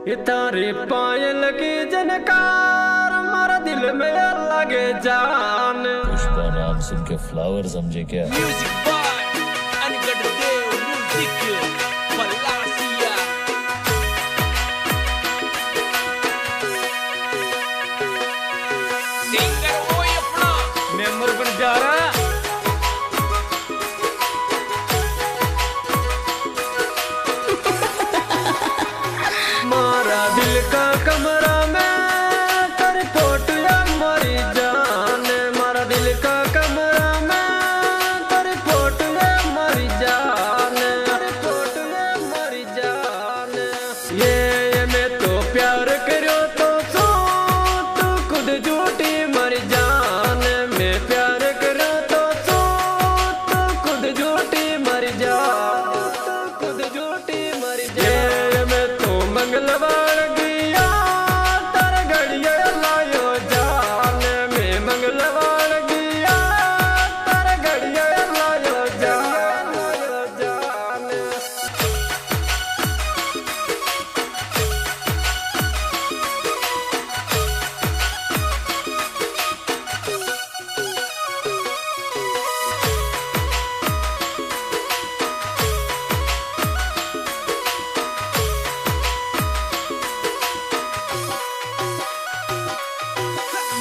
ये तारे पायल की जनकार हमारा दिल में लगे जान। पुष्पा नाम सुन के फ्लावर समझे क्या? Music by Angad Dev music Palasia. Singer वो अपना मेंबर बन जा रहा मारा दिल का कमरा में तेरी फोटो या मरी जान। मारा दिल का कमरा में तेरी फोटो या मरी जान। तेरी फोटो या मरी जान। ये मैं तो प्यार करो तो सो तू खुद झूठी मर जान। मैं प्यार करो तो सो तू खुद झूठी मर जा। तू खुद झूठी मर जा। ये मैं तो मंगलवार गया तार घड़िया लायो जान। मैं मंगलवार गया तार घड़िया लायो जान।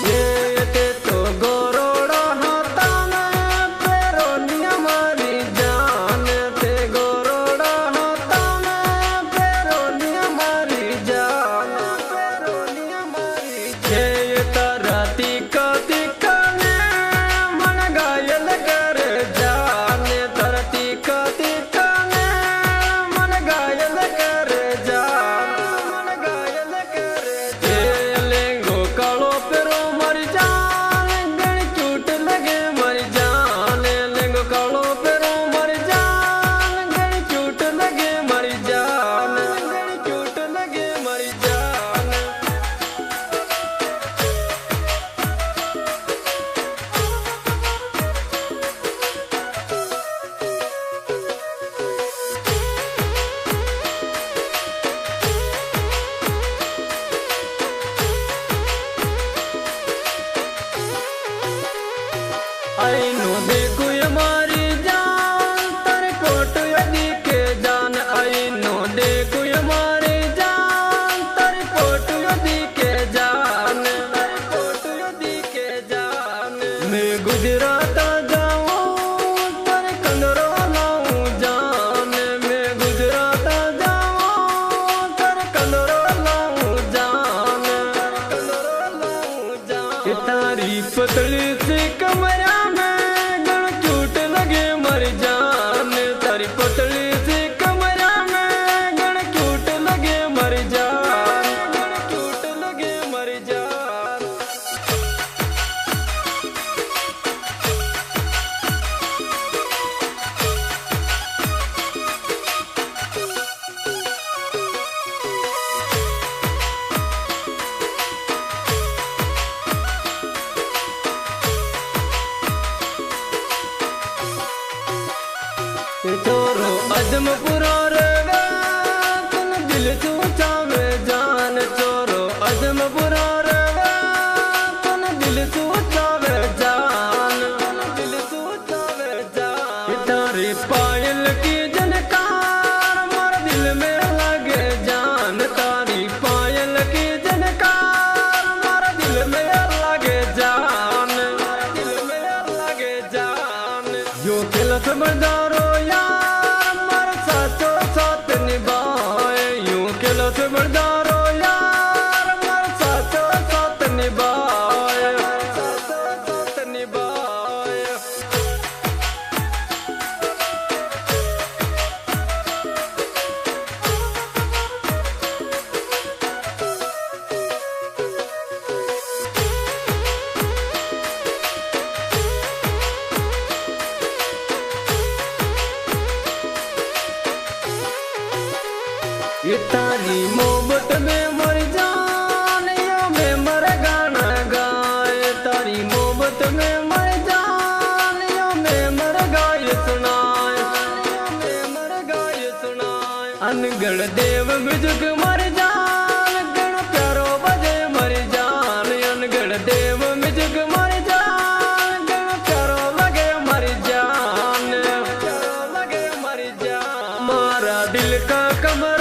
ये ते तो गोरोड़ा हाथा में पेरोनिया मारी जान। ते गोरोड़ा हाथा में पेरोनिया मारी जान। पेरोनिया मारी ये तारा तीका तीका ने मन घायल कर जान। तारा तीका तीका ने मन घायल कर जान। मन घायल कर ये लेंगो कालो पेरो मर जान। गण चूट लगे मर जान। लेंगो कालो पेरो मर जान। गण चूट लगे मर जान। गण चूट लगे मर जान। आई नो देखो हमारी जान तेरे फोटो यदि के जान। आई नो देखो हमारी जान तेरे फोटो यदि के जान। तेरे फोटो यदि के जान। मैं गुजरात जाऊं तेरे कंदरो लाऊं जान। मैं गुजरात जाऊं तेरे कंदरो लाऊं जान। तेरे कंदरो लाऊं जान। ये तारी पतली सी कमरा में गण चूट लगे मर जान। तारी पतली सी कमरा में गण चूट लगे मर जान। गण चूट लगे मर जान। ये छोरो अजमपुरा रे तन दिल तू चावे जान। छोरो अजमपुरा रे तन दिल तू चावे जान। तन दिल तू चावे जान। ये तारी पायल की जनकार मार दिल में लगे जान। तारी पायल की जनकार मार दिल में लगे जान। मार दिल में लगे जान। यो खिलत बजारो यार मार साचो साथ निभाए। यूं खिलत बजारो यार मार साचो साथ निभाए। साचो साथ निभाए। ये तारी मोहब्बत में मर जान या मैं मर गाना गाए। तारी मोहब्बत में मर जान या मैं मर गाय सुनाए। या मैं मर गाय सुनाए। अनगढ़ देव गुजुक मर जान तुम्हारा दिल का कमरा